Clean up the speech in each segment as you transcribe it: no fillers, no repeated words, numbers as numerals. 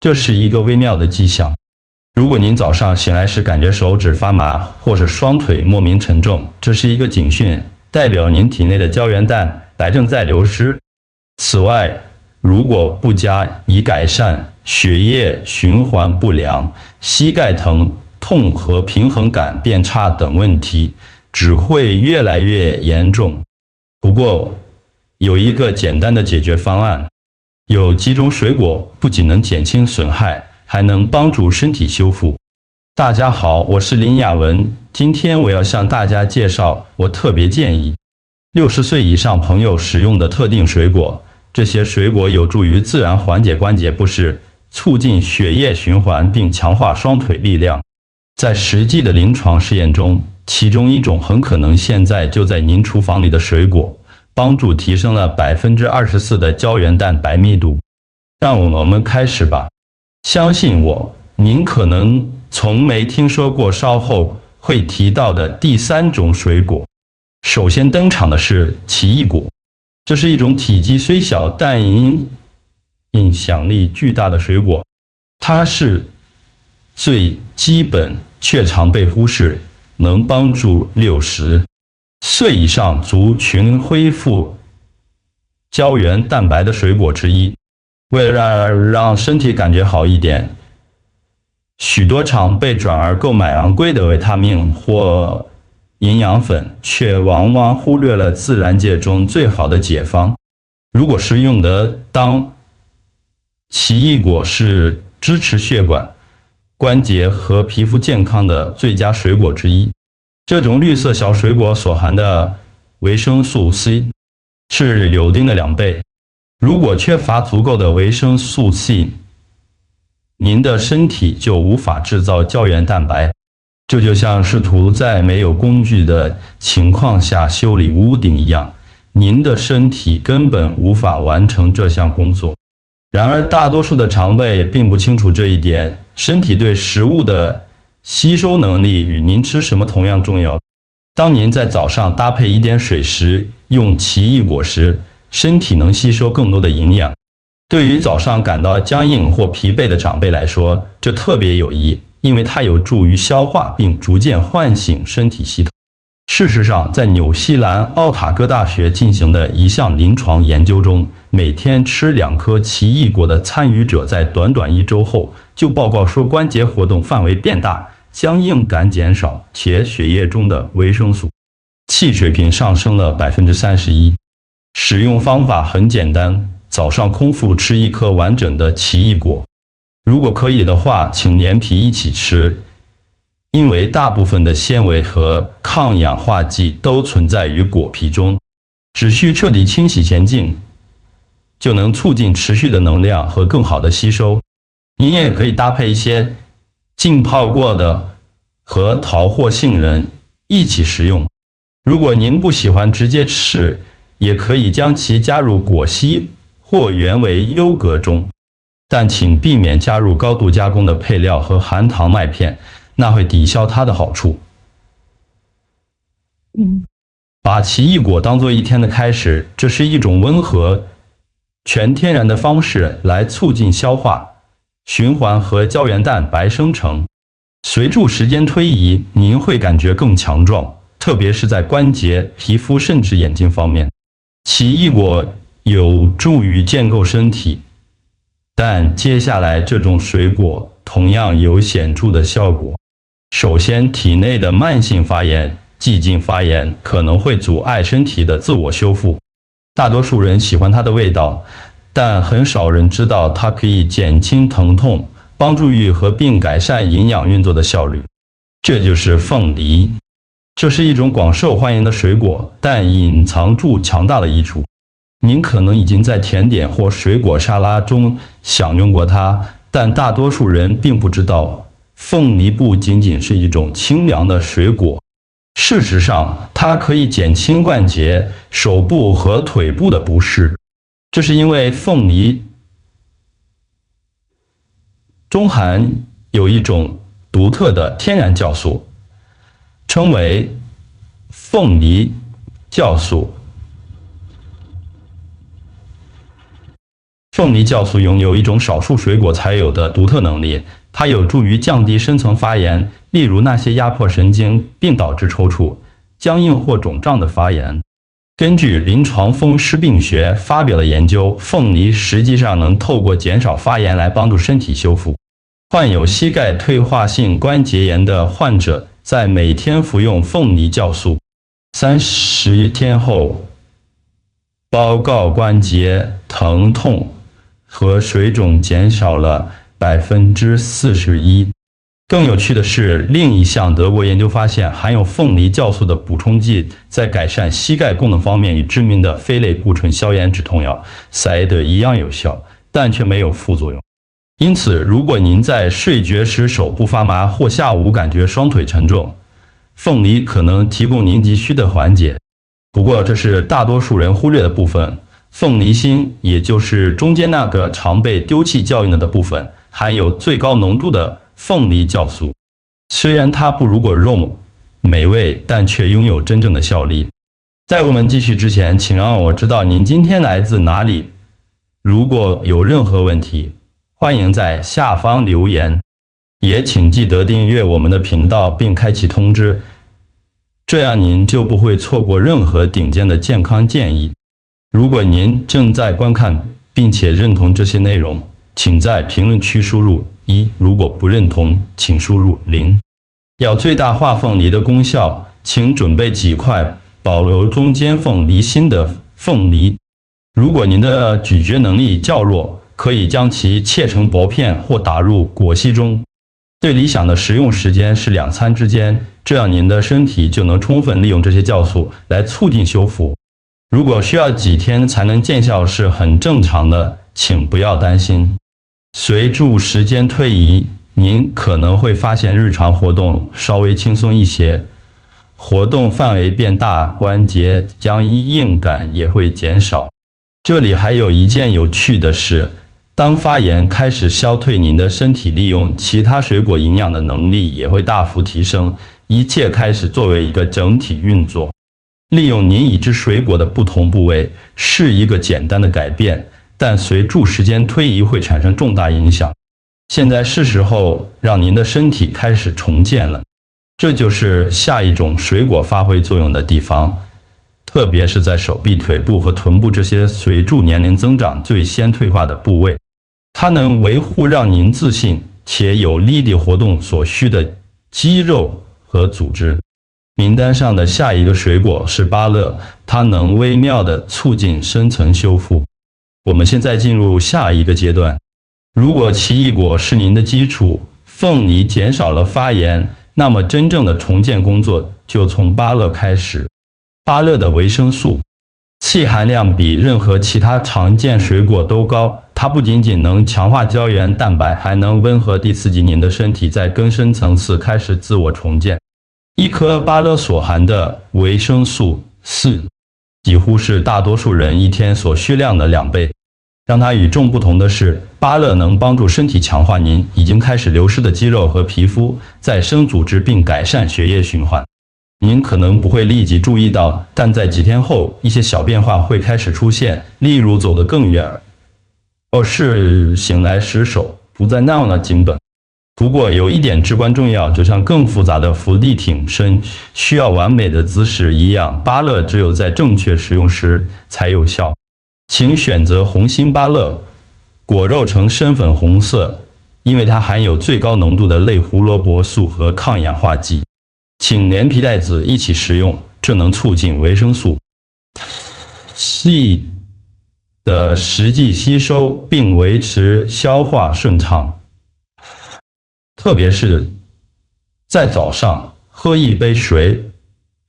这是一个微妙的迹象。如果您早上醒来时感觉手指发麻，或者双腿莫名沉重，这是一个警讯，代表您体内的胶原蛋白正在流失。此外，如果不加以改善，血液循环不良、膝盖疼痛和平衡感变差等问题，只会越来越严重。不过，有一个简单的解决方案，有几种水果不仅能减轻损害，还能帮助身体修复。大家好，我是林雅文，今天我要向大家介绍我特别建议60岁以上朋友使用的特定水果。这些水果有助于自然缓解关节不适，促进血液循环，并强化双腿力量。在实际的临床试验中，其中一种很可能现在就在您厨房里的水果，帮助提升了24%的胶原蛋白密度。让我们开始吧。相信我，您可能从没听说过稍后会提到的第3种水果。首先登场的是奇异果，这是一种体积虽小但影响力巨大的水果。它是最基本却常被忽视，能帮助60岁以上族群恢复胶原蛋白的水果之一。为了让身体感觉好一点，许多常被转而购买昂贵的维他命或营养粉，却往往忽略了自然界中最好的解方。如果是用得当，奇异果是支持血管、关节和皮肤健康的最佳水果之一。这种绿色小水果所含的维生素 C 是柳丁的2倍。如果缺乏足够的维生素 C， 您的身体就无法制造胶原蛋白。这就像试图在没有工具的情况下修理屋顶一样，您的身体根本无法完成这项工作。然而，大多数的肠胃并不清楚这一点，身体对食物的吸收能力与您吃什么同样重要。当您在早上搭配一点水时，用奇异果时，身体能吸收更多的营养。对于早上感到僵硬或疲惫的长辈来说，这特别有益，因为它有助于消化并逐渐唤醒身体系统。事实上，在纽西兰奥塔哥大学进行的一项临床研究中，每天吃2颗奇异果的参与者在短短1周后就报告说关节活动范围变大，僵硬感减少，且血液中的维生素 C 水平上升了31%。使用方法很简单，早上空腹吃1颗完整的奇异果，如果可以的话，请连皮一起吃，因为大部分的纤维和抗氧化剂都存在于果皮中，只需彻底清洗前净，就能促进持续的能量和更好的吸收。您也可以搭配一些浸泡过的核桃或杏仁一起食用。如果您不喜欢直接吃，也可以将其加入果昔或原为优格中，但请避免加入高度加工的配料和含糖麦片，那会抵消它的好处。把奇异果当作一天的开始，这是一种温和、全天然的方式来促进消化、循环和胶原蛋白生成。随着时间推移，您会感觉更强壮，特别是在关节、皮肤甚至眼睛方面。奇异果有助于建构身体，但接下来这种水果同样有显著的效果。首先，体内的慢性发炎、寂静发炎可能会阻碍身体的自我修复。大多数人喜欢它的味道，但很少人知道它可以减轻疼痛，帮助愈合并改善营养运作的效率。这就是凤梨。这是一种广受欢迎的水果，但隐藏住强大的益处。您可能已经在甜点或水果沙拉中享用过它，但大多数人并不知道，凤梨不仅仅是一种清凉的水果。事实上，它可以减轻关节、手部和腿部的不适。这是因为凤梨中含有一种独特的天然酵素，称为凤梨酵素。凤梨酵素拥有一种少数水果才有的独特能力，它有助于降低深层发炎，例如那些压迫神经并导致抽搐、僵硬或肿胀的发炎。根据临床风湿病学发表的研究，凤梨实际上能透过减少发炎来帮助身体修复。患有膝盖退化性关节炎的患者在每天服用凤梨酵素30天后，报告关节疼痛和水肿减少了41%。更有趣的是，另一项德国研究发现，含有凤梨酵素的补充剂在改善膝盖功能方面与知名的非类固醇消炎止痛药赛埃德一样有效，但却没有副作用。因此，如果您在睡觉时手部发麻或下午感觉双腿沉重，凤梨可能提供您急需的缓解。不过，这是大多数人忽略的部分。凤梨心，也就是中间那个常被丢弃较硬了的部分，含有最高浓度的凤梨酵素。虽然它不如果肉美味，但却拥有真正的效力。在我们继续之前，请让我知道您今天来自哪里。如果有任何问题，欢迎在下方留言，也请记得订阅我们的频道并开启通知，这样您就不会错过任何顶尖的健康建议。如果您正在观看并且认同这些内容，请在评论区输入1，如果不认同，请输入0。要最大化凤梨的功效，请准备几块保留中间凤梨心的凤梨。如果您的咀嚼能力较弱，可以将其切成薄片或打入果昔中。最理想的食用时间是2餐之间，这样您的身体就能充分利用这些酵素来促进修复。如果需要几天才能见效是很正常的，请不要担心。随着时间推移，您可能会发现日常活动稍微轻松一些，活动范围变大，关节僵硬感也会减少。这里还有一件有趣的事，当发炎开始消退，您的身体利用其他水果营养的能力也会大幅提升，一切开始作为一个整体运作。利用您已知水果的不同部位是一个简单的改变，但随着时间推移会产生重大影响。现在是时候让您的身体开始重建了，这就是下一种水果发挥作用的地方，特别是在手臂、腿部和臀部这些随着年龄增长最先退化的部位。它能维护让您自信且有力地活动所需的肌肉和组织。名单上的下一个水果是芭乐，它能微妙地促进深层修复。我们现在进入下一个阶段。如果奇异果是您的基础，凤梨减少了发炎，那么真正的重建工作就从芭乐开始。芭乐的维生素 C 含量比任何其他常见水果都高，它不仅仅能强化胶原蛋白，还能温和地刺激您的身体在更深层次开始自我重建。一颗芭乐所含的维生素4几乎是大多数人一天所需量的2倍。让它与众不同的是，芭乐能帮助身体强化您已经开始流失的肌肉和皮肤，再生组织并改善血液循环。您可能不会立即注意到，但在几天后，一些小变化会开始出现，例如走得更远，或是醒来时手不再那么紧绷。不过有一点至关重要，就像更复杂的伏地挺身需要完美的姿势一样，芭乐只有在正确使用时才有效。请选择红心芭乐，果肉呈深粉红色，因为它含有最高浓度的类胡萝卜素和抗氧化剂。请连皮带子一起食用，这能促进维生素 C 的实际吸收，并维持消化顺畅。特别是在早上喝一杯水，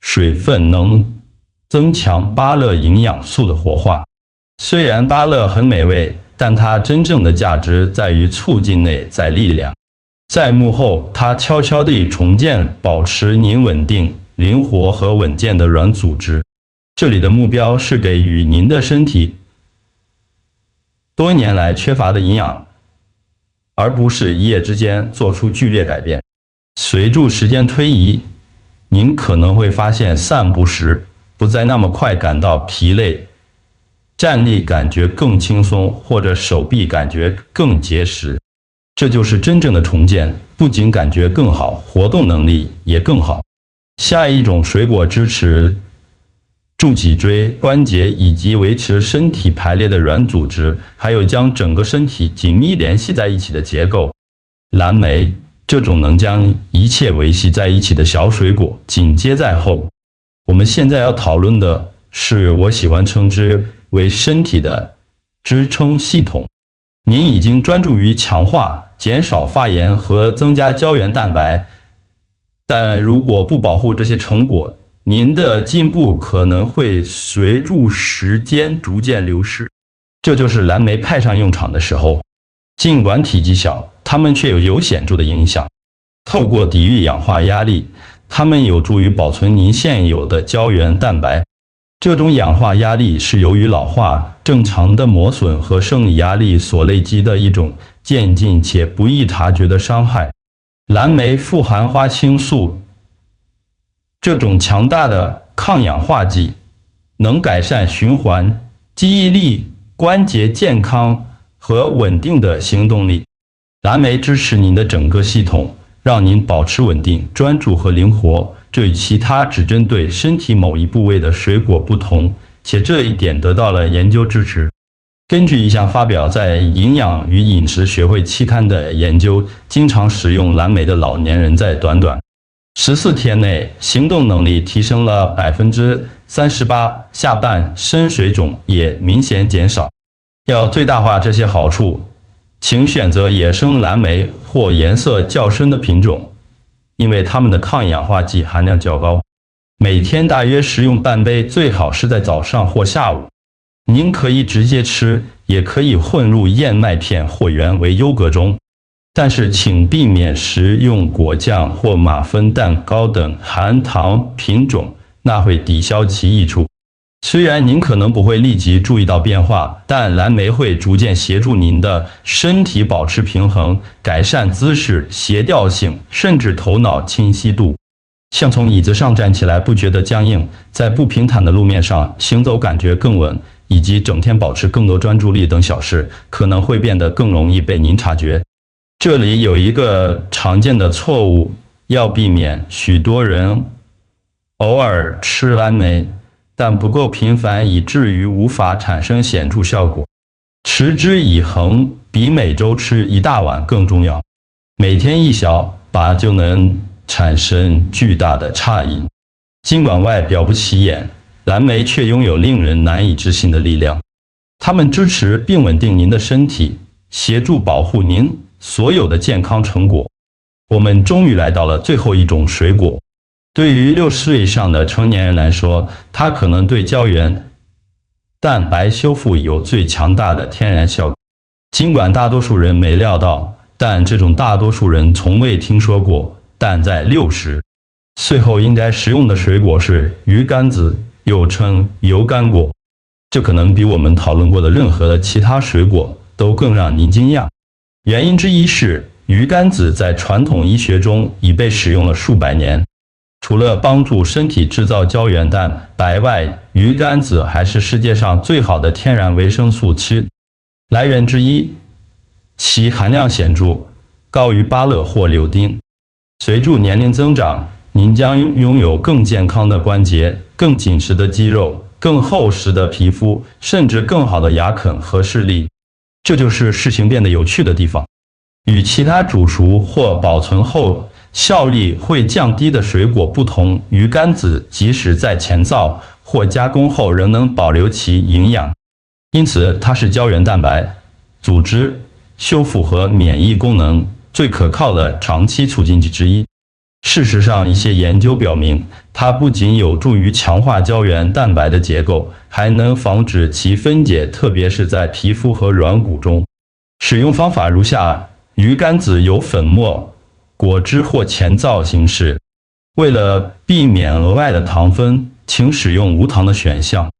水分能增强芭乐营养素的活化。虽然芭乐很美味，但它真正的价值在于促进内在力量。在幕后，它悄悄地重建保持您稳定、灵活和稳健的软组织。这里的目标是给予您的身体多年来缺乏的营养，而不是一夜之间做出剧烈改变。随着时间推移，您可能会发现散步时不再那么快感到疲累，站立感觉更轻松，或者手臂感觉更结实。这就是真正的重建，不仅感觉更好，活动能力也更好。下一种水果支持柱脊椎、关节以及维持身体排列的软组织，还有将整个身体紧密联系在一起的结构。蓝莓，这种能将一切维系在一起的小水果，紧接在后。我们现在要讨论的是我喜欢称之为身体的支撑系统。您已经专注于强化、减少发炎和增加胶原蛋白，但如果不保护这些成果，您的进步可能会随着时间逐渐流失。这就是蓝莓派上用场的时候。尽管体积小，它们却有显著的影响。透过抵御氧化压力，它们有助于保存您现有的胶原蛋白。这种氧化压力是由于老化、正常的磨损和生理压力所累积的一种渐进且不易察觉的伤害。蓝莓富含花青素，这种强大的抗氧化剂能改善循环、记忆力、关节健康和稳定的行动力。蓝莓支持您的整个系统，让您保持稳定、专注和灵活。这与其他只针对身体某一部位的水果不同，且这一点得到了研究支持。根据一项发表在《营养与饮食学会》期刊的研究，经常食用蓝莓的老年人在短短14天内，行动能力提升了38%，下半身水肿也明显减少。要最大化这些好处，请选择野生蓝莓或颜色较深的品种，因为它们的抗氧化剂含量较高。每天大约食用半杯，最好是在早上或下午。您可以直接吃，也可以混入燕麦片或原为优格中，但是请避免食用果酱或马芬蛋糕等含糖品种，那会抵消其益处。虽然您可能不会立即注意到变化，但蓝莓会逐渐协助您的身体保持平衡，改善姿势、协调性，甚至头脑清晰度。像从椅子上站起来不觉得僵硬，在不平坦的路面上行走感觉更稳，以及整天保持更多专注力等小事，可能会变得更容易被您察觉。这里有一个常见的错误要避免，许多人偶尔吃蓝莓，但不够频繁以至于无法产生显著效果。持之以恒比每周吃一大碗更重要。每天一小把就能产生巨大的差异。尽管外表不起眼，蓝莓却拥有令人难以置信的力量。它们支持并稳定您的身体，协助保护您所有的健康成果。我们终于来到了最后一种水果。对于60岁以上的成年人来说，它可能对胶原蛋白修复有最强大的天然效果。尽管大多数人没料到，但这种大多数人从未听说过。但在60岁后应该食用的水果是鱼竿子，又称油甘果。这可能比我们讨论过的任何的其他水果都更让您惊讶。原因之一是，鱼竿子在传统医学中已被使用了数百年。除了帮助身体制造胶原蛋白外，鱼竿子还是世界上最好的天然维生素7来源之一，其含量显著高于芭乐或柳丁。随着年龄增长，您将拥有更健康的关节、更紧实的肌肉、更厚实的皮肤，甚至更好的牙啃和视力。这就是事情变得有趣的地方。与其他煮熟或保存后效力会降低的水果不同，鱼竿子即使在前造或加工后仍能保留其营养，因此它是胶原蛋白、组织修复和免疫功能最可靠的长期促进剂之一。事实上，一些研究表明，它不仅有助于强化胶原蛋白的结构，还能防止其分解，特别是在皮肤和软骨中。使用方法如下：鱼竿子有粉末、果汁或前造形式。为了避免额外的糖分，请使用无糖的选项。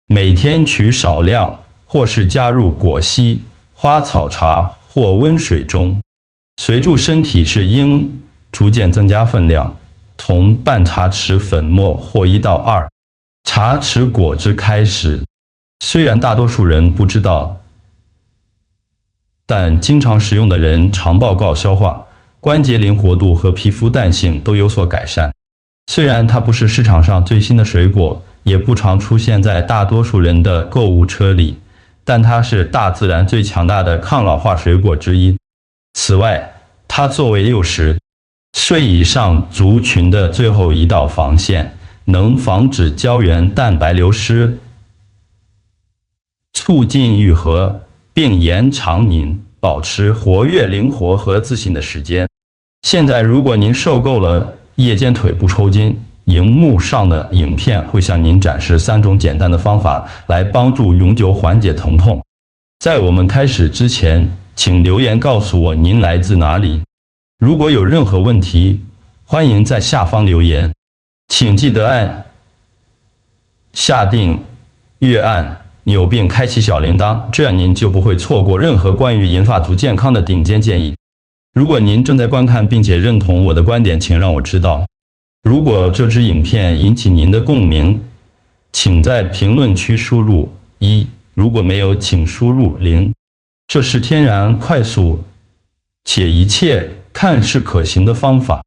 每天取少量，或是加入果昔、花草茶或温水中。随着身体是应逐渐增加分量，从半茶匙粉末或1到2茶匙果汁开始。虽然大多数人不知道，但经常食用的人常报告消化、关节灵活度和皮肤弹性都有所改善。虽然它不是市场上最新的水果，也不常出现在大多数人的购物车里，但它是大自然最强大的抗老化水果之一。此外，它作为60岁以上族群的最后一道防线，能防止胶原蛋白流失，促进愈合，并延长您保持活跃、灵活和自信的时间。现在，如果您受够了夜间腿部抽筋，荧幕上的影片会向您展示3种简单的方法来帮助永久缓解疼痛。在我们开始之前，请留言告诉我您来自哪里。如果有任何问题，欢迎在下方留言。请记得按下订阅按钮并开启小铃铛，这样您就不会错过任何关于银发族健康的顶尖建议。如果您正在观看并且认同我的观点，请让我知道。如果这支影片引起您的共鸣，请在评论区输入1，如果没有，请输入0。这是天然、快速且一切看似可行的方法。